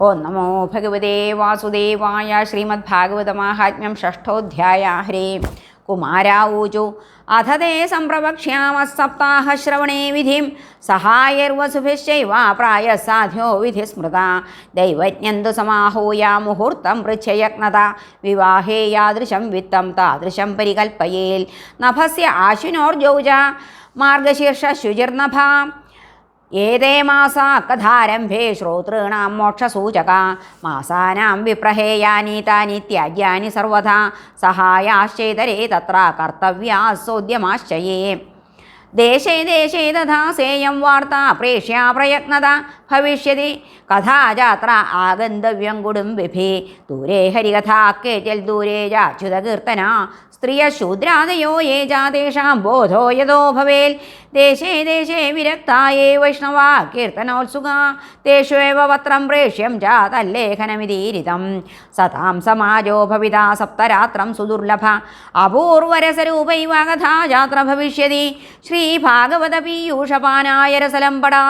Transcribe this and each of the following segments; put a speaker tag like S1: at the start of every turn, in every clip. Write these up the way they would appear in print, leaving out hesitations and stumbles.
S1: ഓം നമോ ഭഗവതേ വാസുദേവായ. ശ്രീമദ്ഭാഗവതമാഹാത്മ്യം ഷഷ്ഠോധ്യായ. ഹരേ കുമാരാവൂചു അഥ തേ സംപ്രവക്ഷ്യാമഃ സപ്താഹശ്രവണേ വിധിം സഹായൈർവസുഭിശ്ചൈവ പ്രായസാധ്യോ വിധി സ്മൃത ദൈവജ്ഞന്തു സമാഹൂയ മുഹൂർത്തം പൃച്ഛയജ്ഞത വിവാഹേ യാദൃശം വിത്തം താദൃശം പരികൽപ്പയേൽ നഭസ്യ ആശ്വിനോർജൗജ മാർഗശീർഷ ശുചിർനഭ ഏതേ മാസാ കഥാരംഭേ ശ്രോതॄണാം മോക്ഷസൂചക മാസാനാം വിപ്രഹേയാനി താനി ത്യാജ്യാനി സർവഥാ സഹായാശ്ചേതരേ തത്ര കർത്തവ്യാസോദ്യമാശ്ചയേ ദേശേ ദേശേ തഥാ സേയം വാർത്ത പ്രേഷ്യാ പ്രയത്നത ഭവിഷ്യതി കഥാജാത്ര ആഗന്തവ്യം കുടുംബിഭി ദൂരേ ഹരികഥാ കേചൽ ദൂരേ ജാച്യുതകീർത്തന സ്ത്രിയശൂദ്രാദയോ യേ ജാതേഷാം ബോധോ യതോ ഭവേൽ ദേശേ ദേശേ വിരക്തായേ വൈഷ്ണവാ കീർത്തനോത്സുകാ തേഷ്വേവ പത്രം പ്രേഷ്യം ച തല്ലേഖനമിതീരിതം സതാം സമാജോ ഭവിതാ സപ്തരാത്രം സുദുർലഭ അപൂർവരസരൂപൈവ കഥാജാത്ര ഭവിഷ്യതി ശ്രീഭാഗവത പീയൂഷപാനായ രസലംപടാ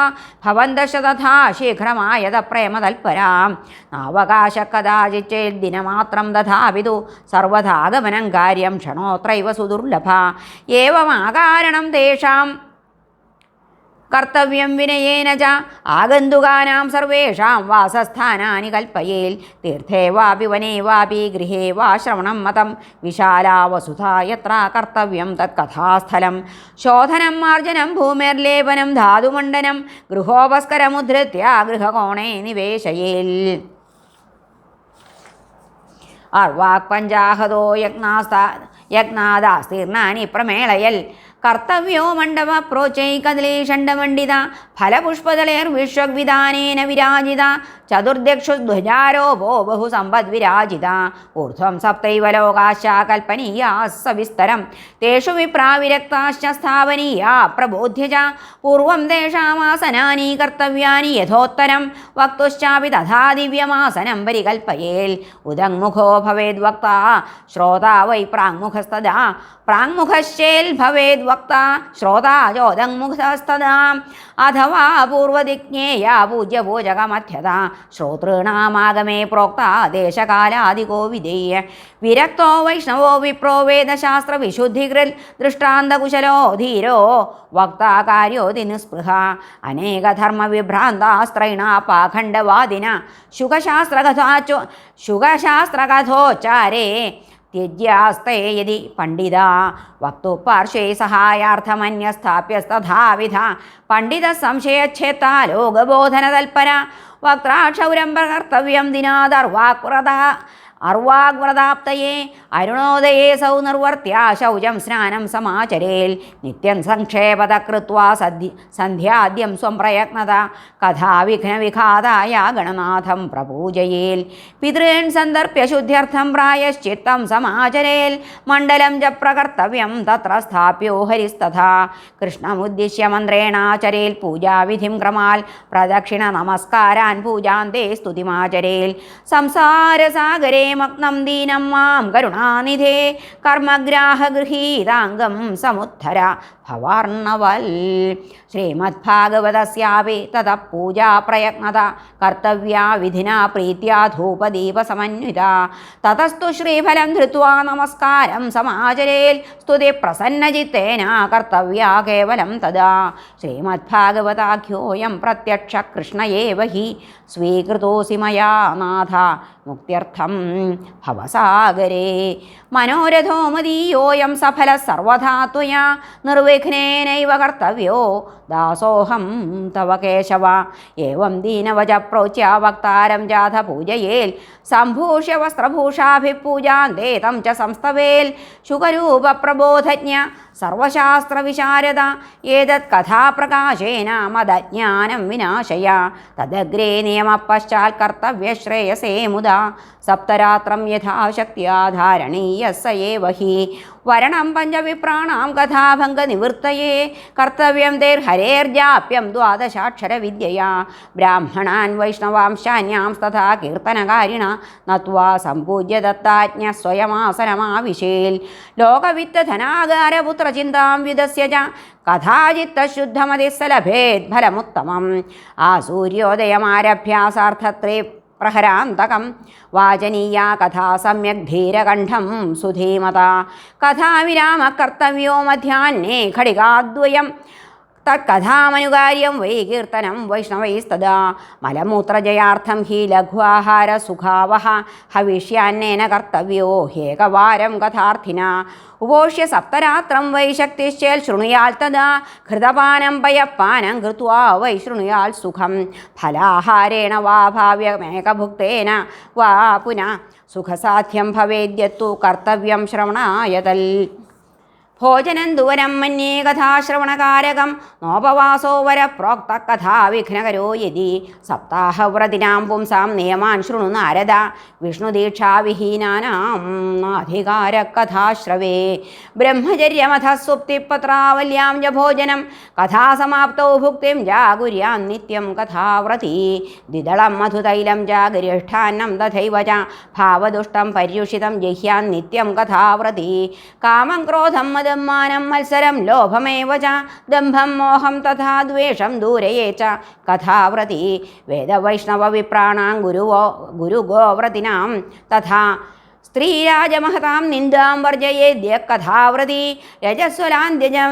S1: ഭവന്തശ തഥാ ശീഘ്രമായത പ്രേമതൽപരാം നാവകാശ കഥാചിച്ചേദ്ദിനമാത്രം തഥാപിതു സർവഥാഗമനം കാര്യം ക്ഷണോത്രൈവ സുദുർലഭ ഏവമാകാരണം തേഷാം കർത്തവ്യം വിനയേന ച ആഗന്തുകാനാം സർവേഷാം വാസസ്ഥാനാനി കൽപ്പയേൽ തീർത്ഥേ വാപി വനേ വാപി ഗൃഹേ വാ ശ്രവണം മതം വിശാലാ വസുധാ യത്ര കർത്തവ്യം തത്കഥാസ്ഥലം ശോധനം മാർജനം ഭൂമിർലേപനം ധാതുമണ്ഡനം ഗൃഹോപസ്കരമുദ്ധൃത്യ ഗൃഹകോണേ നിവേശയേൽ അർവാക് പഞ്ചാഹതോ യജ്ഞാദാസ്തീർണാനി പ്രമേളയൽ കർത്തവ്യോ മണ്ഡപ പ്രോച്ചൈകദലേഷണ്ഡമണ്ഡിത ഫലപുഷ്പദളേർവിശ്വഗ്വിധാനേന വിരാജിത ചതുർദക്ഷുധ്വജാരോപോ ബഹുസമ്പദ്വിരാജിത ഊർധ്വം സപ്തൈവ ലോകാശ്ച കൽപ്പനീയാ സവിസ്തരം തേഷു വിപ്രാവിരക്താശ്ച സ്ഥാപനീയാ പ്രബോധ്യ ച പൂർവം തേഷാമാസനാനി കർത്തവ്യാനി യഥോത്തരം വക്തുശ്ചാപി തഥാ ദിവ്യമാസനം പരികൽപ്പയേൽ ഉദങ്മുഖോ ഭവേദ്വക്ത ശ്രോതാ വൈ പ്രാങ്മുഖസ്തദാ പ്രാങ്മുഖശ്ചേൽ ഭവേദ്വക്ത ശ്രോതാ ചോദങ്മുഖസ്തദാ അഥവാ പൂർവദിജ്ഞേയ പൂജ്യപൂജകമധ്യത ശ്രോതॄണാമാഗമേ പ്രോക്ത ദേശകാലാദികോ വിധേയ വിരക്തോ വൈഷ്ണവോ വിപ്രോ വേദശാസ്ത്രവിശുദ്ധികൃൽ ദൃഷ്ടാന്തകുശലോ ധീരോ വക്താകാര്യോതി നിസ്പൃഹ അനേകധർമ്മവിഭ്രാന്താസ്ത്രൈണ പാഖണ്ഡവാദിന ശുഖശാസ്ത്രകഥോച്ചാരേ ത്യജ്യാസ്തേ യതി പണ്ഡിത വക്തു പാർശ്വേ സഹായാർത്ഥമന്യസ്ഥാപ്യസ്തഥാവിധ പണ്ഡിത സംശയച്ഛേത്താ ലോകബോധനതൽപര വക്ത്രാക്ഷൗരം പ്രകർത്തവ്യം അർവാഗ്വ്രതാപ്തയേ അരുണോദയേ സൗ നിർവർത്തിയ ശൗചം സ്നാനം സമാചരേൽ നിത്യം സംക്ഷേപത കൃത്വാ സന്ധ്യാദ്യം സ്വം പ്രയത്നത കഥാവിഘ്നവിഘാതായ ഗണനാഥം പ്രപൂജയേൽ പിതॄൻ സന്ദർഭ്യ ശുദ്ധ്യർത്ഥം പ്രായശ്ചിത്തം സമാചരേൽ മണ്ഡലം ച പ്രകർത്തവ്യം തത്ര സ്ഥാപ്യോ ഹരിസ്തഥാ കൃഷ്ണമുദ്ദിശ്യ മന്ത്രേണാചരേൽ പൂജാവിധിം ക്രമാൽ പ്രദക്ഷിണ നമസ്കാരാൻ പൂജാന്തേ സ്തുതിമാചരേൽ സംസാരസാഗരേ മഗ്നം ദീനം മാം കരുണാനിധേ കർമ്മഗ്രാഹഗൃഹീതാംഗം സമുദ്ധര ഭവാർണവൽ ശ്രീമദ്ഭാഗവതസ്യാപി തതഃ പൂജാ പ്രയത്നത കർത്തവ്യാ വിധിനാ പ്രീത്യാ ധൂപദീപസമന്വിത തതസ്തു ശ്രീഫലം ധൃത്വാ നമസ്കാരം സമാചരേൽ സ്തുതി പ്രസന്നചിത്തേന കർത്തവ്യാ കേവലം തദാ ശ്രീമദ്ഭാഗവതാഖ്യോയം പ്രത്യക്ഷ കൃഷ്ണ ഏവ ഹി സ്വീകൃതോസി മയാ നാഥ മുക്ത്യർത്ഥം ഭവസാഗരേ മനോരഥോ മദീയോയം സഫല സർവഥാ ത്വയാ നിർവിഘ്നേനൈവ കർത്തവ്യോ ദാസോഹം തവ കേശവ ഏവം ദീനവച പ്രോച്യ വക്താരം ജാഥ പൂജയേൽ സംഭൂഷ്യ വസ്ത്രഭൂഷാഭിപൂജാന്തേ തം ച സംസ്തവേൽ ശുകരൂപ പ്രബോധജ്ഞ സർവശാസ്ത്രവിശാരദ ഏതത് കഥാപ്രകാശേന മദജ്ഞാനം വിനാശയ തദഗ്രേ നിയമപശ്ചാൽ കർത്തവ്യശ്രേയസേ മുദാ സപ്തരാത്രം യഥാശക്ത്യാ ധാരണീയ സ ഏവ ഹി വരണം പഞ്ചവിപ്രാണാം കഥാഭംഗനിവൃത്തയേ കർത്തവ്യം തേർഹരേർജാപ്യം ദ്വാദശാക്ഷരവിദ്യയാ ബ്രാഹ്മണാൻ വൈഷ്ണവാംശാന്യാംസ്തഥാ കീർത്തനകാരിണ നത്വാ സംപൂജ്യ ദത്താജ്ഞ സ്വയമാസനമാവിശേൽ ലോകവിത്തധനാകാരപുത്രചിന്താം വിദസ്യ ച കഥാചിത്തശുദ്ധമതിസ്സലഭേത് ഫലമുത്തമം ആ സൂര്യോദയമാരഭ്യാസാർത്ഥത്രേ പ്രഹരാന്തകം വാചനീയ കഥാ സമ്യക് ധീരകണ്ഠം സുധീമത കഥാവിരാമ കർത്തവ്യോ മധ്യാഹ്നേ ഘടികാദ്വയം തത്കഥാമനുകാര്യം വൈ കീർത്തനം വൈഷ്ണവൈസ്തദാ മലമൂത്രജയാർത്ഥം ഹി ലഘ്വാഹാര സുഖാവഹ ഹവിഷ്യാന്നേന കർത്തവ്യോ ഹേകവാരം കഥാർത്ഥിന ഉപോഷ്യ സപ്തരാത്രം വൈ ശക്തിശ്ചേൽ ശൃണുയാൽ തഥാ ഘൃതപാനം പയപ്പാനം കൃത്വാ വൈ ശൃണുയാൽ സുഖം ഫലാഹാരേണ വാ ഭാവ്യമേകഭുക്തേന വാ പുനഃ സുഖസാധ്യം ഭവേദ്യത്തു കർത്തവ്യം ശ്രവണായതൽ ഭോജനം ദുവരം മന്യേ കഥാശ്രവണകാരകം നോപവാസോ വര പ്രോക്ത കഥാവിഘ്നകരോ യതി സപ്താഹവ്രതിനാം പുംസാം നിയമാൻ ശൃണു നാരദ വിഷ്ണുദീക്ഷാവിഹീനാനാം നാധികാരകഥാശ്രവേ ബ്രഹ്മചര്യമഥ സുപ്തിപത്രാവല്യാം ച ഭോജനം കഥാസമാപ്തൗ ഭുക്തിം ജാഗുര്യാൻ നിത്യം കഥാവ്രതി ദ്വിദളം മധുതൈലം ജാഗരിഷ്ഠാന്നം തഥൈവ ച ഭാവദുഷ്ടം പര്യുഷിതം ജഹ്യാൻ നിത്യം കഥാവ്രതി കാമം ക്രോധം മദം മാനം മത്സരം ലോഭമേവ ച ദംഭം മോഹം തഥാ ദ്വേഷം ദൂരയേ ച കഥാവ്രതി വേദവൈഷ്ണവ വിപ്രാണാം ഗുരുഗോവ്രതിനാം തഥാ സ്ത്രീരാജമഹതാം നിന്ദാം വർജയേദ്യ കഥാവ്രതി രജസ്വലാന്ത്യജം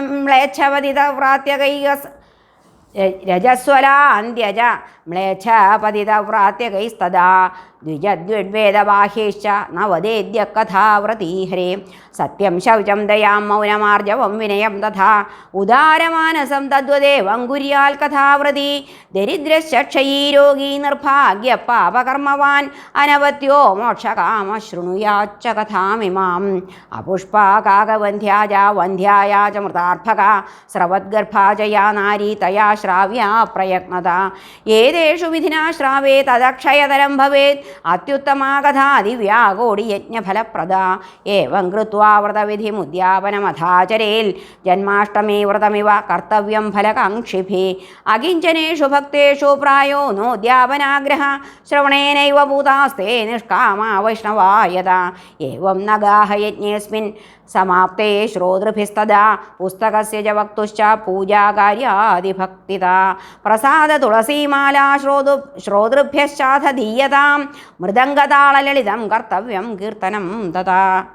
S1: രജസ്വലാന്ത്യജ മ്ലേച്ഛപതിതവ്രാത്യകൈസ്തദാ ദ്വിജദ്വിഡ്വേദബാഹ്യൈശ്ച ന വദേദ്യ കഥാവ്രതി ഹരേ സത്യം ശൗചം ദയാം മൗനമാർജവം വിനയം തഥാ ഉദാരമാനസം തദ്വദേവം കുര്യാൽ കഥാവ്രതി ദരിദ്രശ്ചക്ഷയീ രോഗീ നിർഭാഗ്യ പാപകർമ്മവാൻ അനവത്യോ മോക്ഷകാമ ശൃണുയാച്ച കഥാമിമാം അപുഷ്പാകാകവന്ധ്യാജ വന്ധ്യായ ച മൃതാർഭക സ്രവദ്ഗർഭാജയാ നാരീ തയാ ശ്രാവ്യാ പ്രയത്നത ഏതേഷു വിധിനാ ശ്രാവേ തദക്ഷയതരം ഭവേത് അത്യുത്തമാ കഥാ ദിവ്യാകോടിയജ്ഞഫലപ്രദ ഏവം കൃത്വാ വ്രതവിധിമുദ്യാപനമഥാചരേൽ ജന്മാഷ്ടമീ വ്രതമിവ കർത്തവ്യം ഫലകാംക്ഷിഭിः അകിഞ്ചനേഷു ഭക്തേഷു പ്രായോ നോദ്യാപനാഗ്രഹ ശ്രവണേനൈവ ഭൂതാസ്തേ നിഷ്കാമാ വൈഷ്ണവായത ഏവം നഗാഹയജ്ഞേസ്മിൻ സമാപ്തേ ശ്രോതൃഭിസ്തദാ പുസ്തകസ്യ ച വക്തുശ്ച പൂജാകാര്യാദിഭക്തിത പ്രസാദ തുളസീമാലാ ശ്രോതൃഭ്യശ്ചാഥ ദീയതാം മൃദംഗതാളലളിതം കർത്തവ്യം കീർത്തനം തഥാ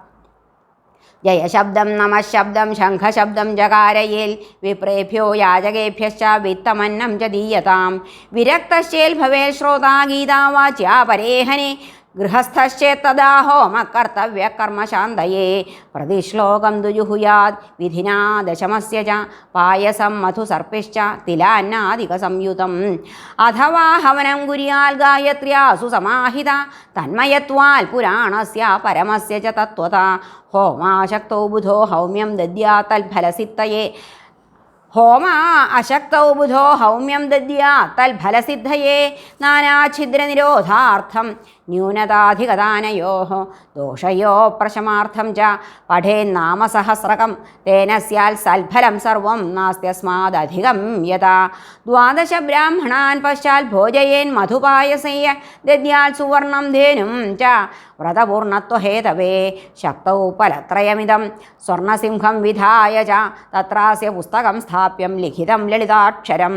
S1: ജയശബ്ദം നമഃശബ്ദം ശംഖശബ്ദം ജകാരയേൽ വിപ്രേഭ്യോ യാചകേഭ്യശ്ച വിത്തമന്നം ച ദീയതാം വിരക്തശ്ചേൽ ഭവേൽ ശ്രോതാ ഗീതാവാച്യാ പരേഹനെ ഗൃഹസ്ഥശ്ചേത്തദാ ഹോമകർത്തവ്യകർമ്മശാന്തയേ പ്രതിശ്ലോകം ദുജുഹുയാത് വിധിനാ ദശമസ്യ ച പായസം മധുസർപ്പിശ്ച തിലാന്നാദികസംയുതം അഥവാ ഹവനം കുര്യാൽ ഗായത്ര്യാസു സമാഹിത തന്മയത്വാൽ പുരാണസ്യ പരമസ്യ ച തത്വത ഹോമാശക്തൗ ബുധോ ഹൗമ്യം ദദ്യാ തൽഫലസിദ്ധയേ അശക്തൗ ബുധോ ഹൗമ്യം ദദ്യാ തൽഫലസിദ്ധയേ നാനാഛിദ്രനിരോധാർത്ഥം ന്യൂനതാധികദാനയോः ദോഷയോ പ്രശമാർത്ഥം ച പഠേന്നാമസഹസ്രകം തേന സ്യാൽ സൽഫലം സർവം നാസ്ത്യസ്മാദധികം യഥാ ദ്വാദശ ബ്രാഹ്മണാൻ പശ്ചാൽ ഭോജയേൻ മധുപായസേയ ദദ്യാൽ സുവർണം ധേനും ച വ്രതപൂർണത്വഹേതവേ ശക്തൗ ഫലത്രയമിദം സ്വർണസിംഹം വിധായ ച തത്രാസ്യ പുസ്തകം സ്ഥാപ്യം ലിഖിതം ലളിതാക്ഷരം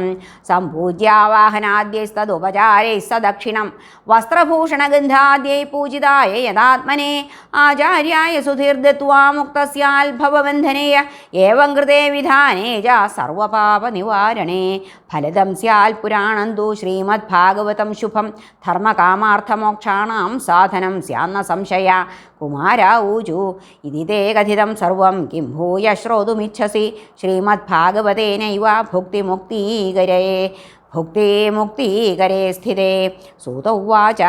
S1: സംപൂജ്യാവാഹനാദ്യൈസ്തദുപചാരൈः സദക്ഷിണം വസ്ത്രഭൂഷണഗന്ധാദ്യൈ പൂജിതായ യഥാത്മനെ ആചാര്യായ സുധീർദത്വാ മുക്തസ്യാൽ ഭവബന്ധനേയ ഏവം കൃതേ വിധാനേ ച സർവപാപനിവാരണേ ഫലദം സ്യാൽ പുരാണം തു ശ്രീമദ്ഭാഗവതം ശുഭം ധർമ്മകാമാർത്ഥമോക്ഷാണാം സാധനം സ്യാന്ന സംശയ കുമാര ഊചു ഇതി തേ കഥിതം സർവം കിം ഭൂയ ശ്രോതുമിച്ഛസി ശ്രീമദ്ഭാഗവതേനൈവ ഭുക്തിമുക്തീകരേ സ്ഥിതേ സൂത ഉവാച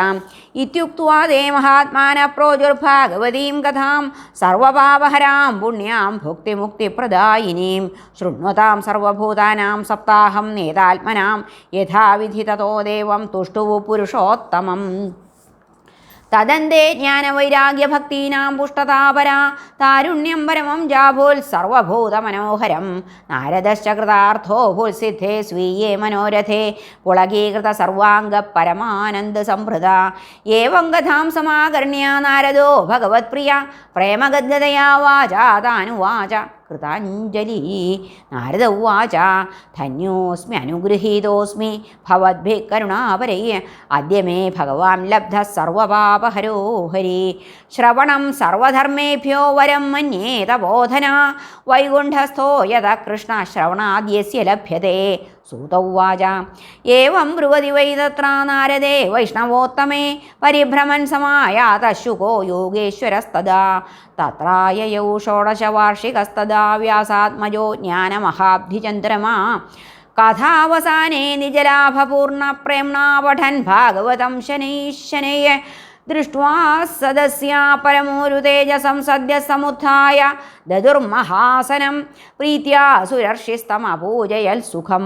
S1: ഇത്യുക്ത്വാ തേ മഹാത്മാനഃ പ്രോജുർഭാഗവതീം കഥാം സർവപാപഹരാം പുണ്യാം ഭുക്തിമുക്തിപ്രദായിനീം ശൃണ്വതാം സർവഭൂതാനാം സപ്താഹം നേതാത്മനാം യഥാവിധി തതോ ദേവം തുഷ്ടുവു പുരുഷോത്തമം തദന്തേ ജ്ഞാനവൈരാഗ്യഭക്തീനാം പുഷ്ടതാപരാ താരുണ്യം പരമം ജാഭൂൽ സർവഭൂതമനോഹരം നാരദശ്ച കൃതാർത്ഥോ ഭൂൽസിദ്ധേ സ്വീയേ മനോരഥേ പുളകീകൃത സർവാംഗ പരമാനന്ദ സംഭൃത ഏവം കഥാം സമാകർണ്യ നാരദോ ഭഗവത്പ്രിയ പ്രേമഗദ്ഗതയാ വാച താനുവാച കൃതാഞ്ജലി. നാരദ ഉവാച ധന്യോസ്മി അനുഗൃഹീതോസ്മി ഭവദ്ഭിः കരുണാപരൈ അദ്യ മേ ഭഗവാൻ ലബ്ധ സർവപാപഹരോ ഹരി. ശ്രവണം സർവധർമ്മേഭ്യോ വരം മന്യേ തപോധന വൈകുണ്ഠസ്ഥോ യത കൃഷ്ണ ശ്രവണാദ്യസ്യ ലഭ്യത്തെ. സൂത ഉവാച ഏവം ബ്രുവതി വൈ തത്ര നാരദേ വൈഷ്ണവോത്തമേ പരിഭ്രമൻ സമായാത ശുകോ യോഗേശ്വരസ്തദാ. തത്രായയൗ ഷോഡശവാർഷികസ്തദാ വ്യാസാത്മജോ ജ്ഞാനമഹാബ്ധിചന്ദ്രമാ. കഥാവസാനേ നിജലാഭപൂർണ്ണ പ്രേംണാ പഠൻ ഭാഗവതം ശനൈശനൈ. ദൃഷ്ട്വാ സദസ്യാ പരമോരു തേജസം സദ്യ സമുത്ഥായ ദദുർമഹാസനം പ്രീത്യാ സുരർഷിസ്തമപൂജയൽ സുഖം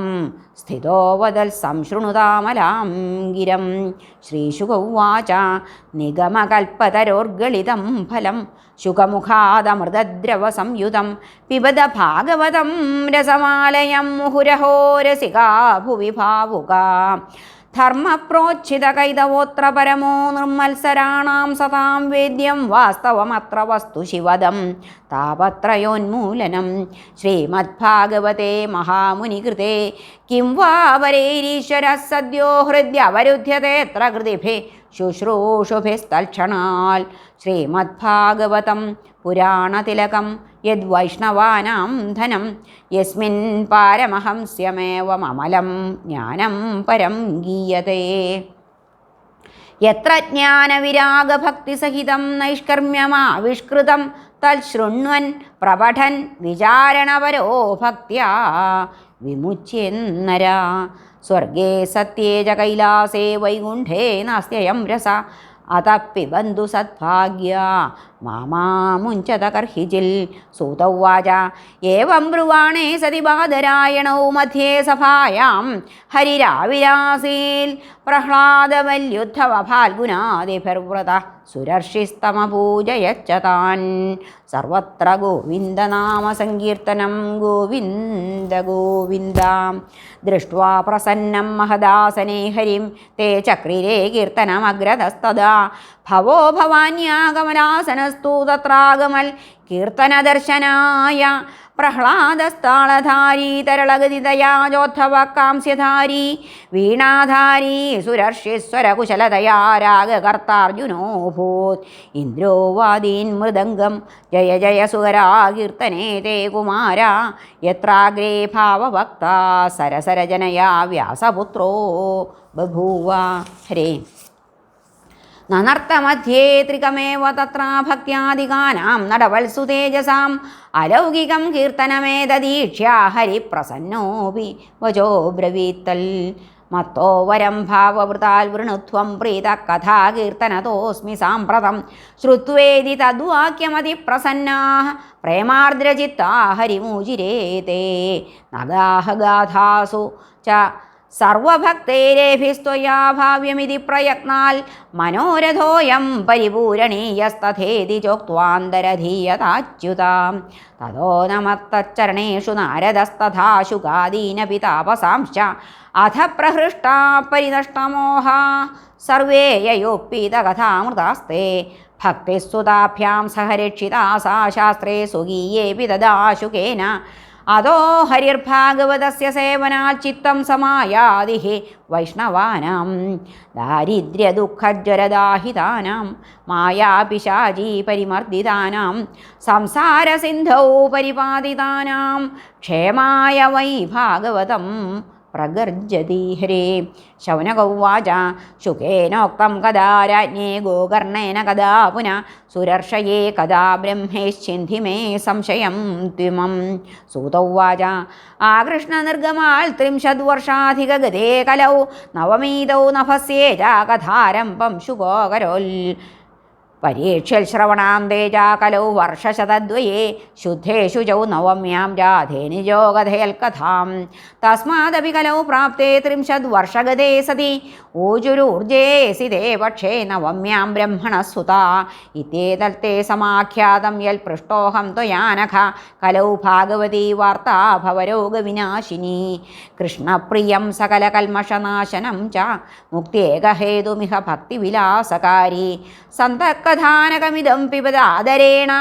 S1: സ്ഥിതോ വദൽ സംശൃണുതാമലാം ഗിരം. ശ്രീശുക ഉവാച നിഗമകൽപ്പതരോർഗളിതം ഫലം ശുകമുഖാദമൃതദ്രവ സംയുതം പിബത ഭാഗവതം രസമാലയം മുഹുരഹോ രസികാ ഭുവി ഭാവുകാ. ധർമ്മപ്രോച്ഛിതകൈതവോത്ര പരമോ നിർമ്മത്സരാണാം സതാം വേദ്യം വാസ്തവമത്ര വസ്തു ശിവദം താപത്രയോന്മൂലനം. ശ്രീമദ്ഭാഗവതേ മഹാമുനികൃതേ കിം വാ വരൈരീശ്വരഃ സദ്യോ ഹൃദ്യവരുധ്യതേത്ര കൃതിഭിः ശുശ്രൂഷുഭിസ്തൽക്ഷണാൽ. ശ്രീമദ്ഭാഗവതം പുരാണതിലകം യദ്വൈഷ്ണവാനാം ധനം യസ്മിൻ പാരമഹംസ്യമേവമമലം ജ്ഞാനം പരം ഗീയതേ. യത്ര ജ്ഞാനവിരാഗഭക്തിസഹിതം നൈഷ്കർമ്മ്യമാവിഷ്കൃതം തൽശൃണ്വൻ പ്രപഠൻ വിചാരണപരോ ഭക്ത്യാ വിമുച്യേന്നരാ. സ്വർഗേ സത്യേ ച കൈലാസേ വൈകുണ്ഠേ നാസ്ത്യയം രസ അത പിബന്തു സദ്ഭാഗ്യ മാമുഞ്ചത കർഹിജിൽ. സൂത ഉവാച ഏവം ബ്രുവാണേ സതി ബാദരായണൗ മധ്യേ സഭായാം ഹരിരാവിരാസീൽ പ്രഹ്ലാദവല്യുദ്ധവ ഫാൽഗുനാദിഭിർവ്രത സുരർഷിസ്തമപൂജയച്ച താൻ. സർവത്ര ഗോവിന്ദനാമ സങ്കീർത്തനം ഗോവിന്ദ ഗോവിന്ദ. ദൃഷ്ട്വാ പ്രസന്നം മഹദാസനേ ഹരിം തേ ചക്രിരേ കീർത്തനമഗ്രതസ്തദാ. ഭവോ ഭവാന്യാഗമനാസനസ്തു തത്രാഗമൽ കീർത്തനദർശനായ. പ്രഹ്ലാദസ്താളധാരീ തരളഗതിതയാ ചോദ്ധവ കാംസ്യധാരീ വീണാധാരീ സുരർഷിസ്വരകുശലതയാ രാഗകർത്താർജുനോഭൂത്. ഇന്ദ്രോ വാദീൻ മൃദംഗം ജയ ജയ സുകരാ കീർത്തനേ തേ കുമാര. യത്രാഗ്രേ ഭാവഭക്താ സരസരജനയാ വ്യാസപുത്രോ ബഭൂവ. ഹരേ നനർത്തമധ്യേ ത്രികമേവ തത്ര ഭക്ത്യാദികാനാം നടവത്സു തേജസാം അലൗകികം കീർത്തനമേതദീക്ഷ്യ ഹരിപ്രസന്നോപി വചോ ബ്രവീത്തൽ. മത്തോ വരം ഭാവവൃതാൽ വൃണുത്വം പ്രീത കഥാകീർത്തനതോസ്മി സാമ്പ്രതം. ശ്രുത്വേദി തദ്വാക്യമതിപ്രസന്നാഃ പ്രേമാർദ്രചിത്താ ഹരിമൂജിരേ തേ. നഗാഹ ഗാഥാസു ച സർവഭക്തൈരേഭിസ്ത്വയാ ഭാവ്യമിതി പ്രയത്നാൽ മനോരഥോയം പരിപൂരണീയസ്തഥേതി ചോക്ത്വാന്തരധീയതാച്യുതാം. തതോ നമത്തച്ചരണേഷു നാരദസ്തഥാശുകാദീനപി താപസാംശ്ച അധ പ്രഹൃഷ്ടാ പരിനഷ്ടമോഹാ സർവേ യയോപ്പീതകഥാമൃതാസ്തേ. ഭക്തിസ്തുതാഭ്യാം സഹരക്ഷിതാ സാ ശാസ്ത്രേ സ്വകീയേപി തദാശുകേന. അതോ ഹരിർഭാഗവതസ്യ സേവനാൽ ചിത്തം സമായാതി വൈഷ്ണവാനാം. ദാരിദ്ര്യദുഃഖജ്വരദാഹിതാനാം മായാപിശാചീ പരിമർദിതാനാം സംസാരസിന്ധൗ പരിപാദിതാനാം ക്ഷേമായ വൈ ഭാഗവതം പ്രഗർജതി. ഹരേ. ശൗനക ഉവാച ശുകേനോക്തം കഥാ രാജ്ഞേ ഗോകർണേന കഥാ പുനഃ സുരർഷയേ കഥാ ബ്രഹ്മേശ്ചിന്തി മേ സംശയം ത്വിമം. സൂത ഉവാച ആകൃഷ്ണനിർഗമാൽ 30 വർഷാധികഗതേ കലൗ നവമീതൗ നഭസ്യേ ച കഥാരംഭം ശുകോകരോൽ. പരീക്ഷ്യൽ ശ്രവണാന്തേ ച കലൗ വർഷശതദ്വയേ ശുദ്ധേഷു ചൗ നവമ്യാം ജാധേനിജോ കഥയൽ കഥാം. തസ്മാദപി കലൗ പ്രാപ്തേ 30 വർഷഗതേ സതി ഊജുരൂർജേ സിതേ പക്ഷേ നവമ്യാം ബ്രഹ്മണസുതാ. ഇത്യേതൽത്തെ സമാഖ്യാതം യൽ പൃഷ്ടോഹം ത്വയാനഘ കലൗ ഭാഗവതീ വാർത്താ ഭവരോഗവിനാശിനി. കൃഷ്ണപ്രിയം സകലകൽമഷനാശനം ച മുക്ത്യേകഹേതുമിഹ ഭക്തിവിലാസകാരി. സന്തഃ അവധാനകമിദം പിബതാദരേണ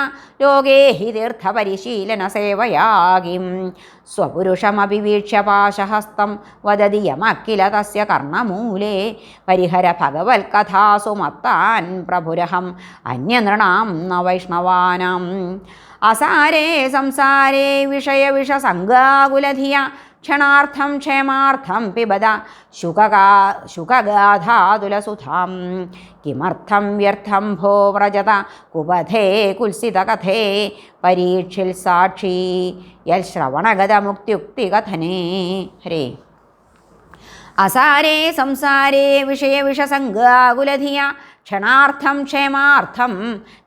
S1: ലോകേ ഹി തീർത്ഥപരിശീലനസേവയാ കിം സ്വപുരുഷമഭിവീക്ഷ്യ പാശഹസ്തം വദതി യമക്കില തസ്യ കർണമൂലേ പരിഹര ഭഗവത്കഥാസു മത്താൻ പ്രഭുരഹം അന്യനൃണാം ന വൈഷ്ണവാനാം അസാരേ സംസാരേ വിഷയവിഷസംഗാകുലധിയ ക്ഷണാർത്ഥം ക്ഷേമാർത്ഥം പിബത ശുകഗാധാതുലസുധാം കിമർത്ഥം വ്യർത്ഥം ഭോ വ്രജത കുപഥേ കുൽസിതകഥേ പരീക്ഷിൽ സാക്ഷി യൽ ശ്രവണഗതമുക്തിയുക്തികഥനേ. ഹരേ. അസാരേ സംസാരേ വിഷയവിഷസംഗാകുലധിയ ക്ഷണാർത്ഥം ക്ഷേമാർത്ഥം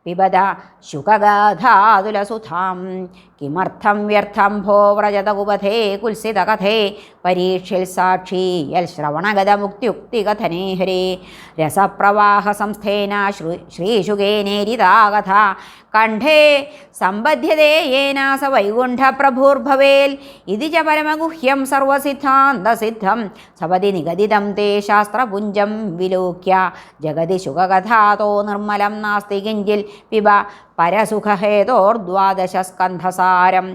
S1: പിബത ശുകഗാധാതുലസുധാം കിമർത്ഥം വ്യർത്ഥം ഭോ വ്രജതകുപഥേ കുൽസിതകഥേ പരീക്ഷിൽ സാക്ഷി യൽ ശ്രവണഗതമുക്തിയുക്തികഥനേ. ഹരേ. രസപ്രവാഹസംസ്ഥേന ശ്രീശുകേനേരിതാ കഥ കണ്ഠേ സമ്പദ്ധ്യതേ യേന സ വൈകുണ്ഠപ്രഭുർഭവേൽ ഇതി ച പരമഗുഹ്യം സർവസിദ്ധാന്തസിദ്ധം സപദി നിഗദിതം തേ ശാസ്ത്രപുഞ്ചം വിലോക്യ ജഗതി ശുകകഥാതോ നിർമ്മലം നാസ്തി കിഞ്ചിൽ പിബ പരസുഖഹേതോർദ്വാദശസ്കന്ധസാരം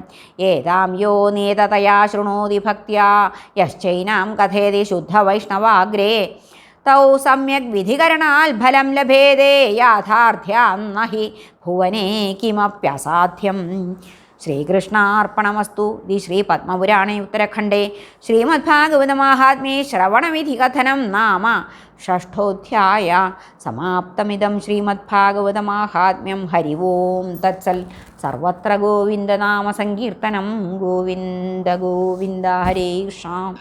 S1: ഏതാം യോ നേതതയാ ശൃണോതി ഭക്ത്യാ യശ്ചൈനാം കഥേതി ശുദ്ധവൈഷ്ണവാഗ്രേ തൗ സമ്യക് വിധികരണാൽ ഫലം ലഭേതേ യാഥാർത്ഥ്യാം നഹി ഭുവനേ കിമപ്യസാധ്യം. ശ്രീകൃഷ്ണാർപ്പണമസ്തു. ദി ശ്രീ പത്മപുരാണേ ഉത്തരഖണ്ഡേ ശ്രീമദ്ഭാഗവതമാഹാത്മ്യേ ശ്രവണവിധികഥനം നാമ ഷഷ്ഠോധ്യായ സമാപ്തമിദം. ശ്രീമദ്ഭാഗവതമാഹാത്മ്യം. ഹരി ഓം തത്സൽ. സർവത്ര ഗോവിന്ദനാമസങ്കീർത്തനം. ഗോവിന്ദ ഗോവിന്ദ. ഹരേ കൃഷ്ണ.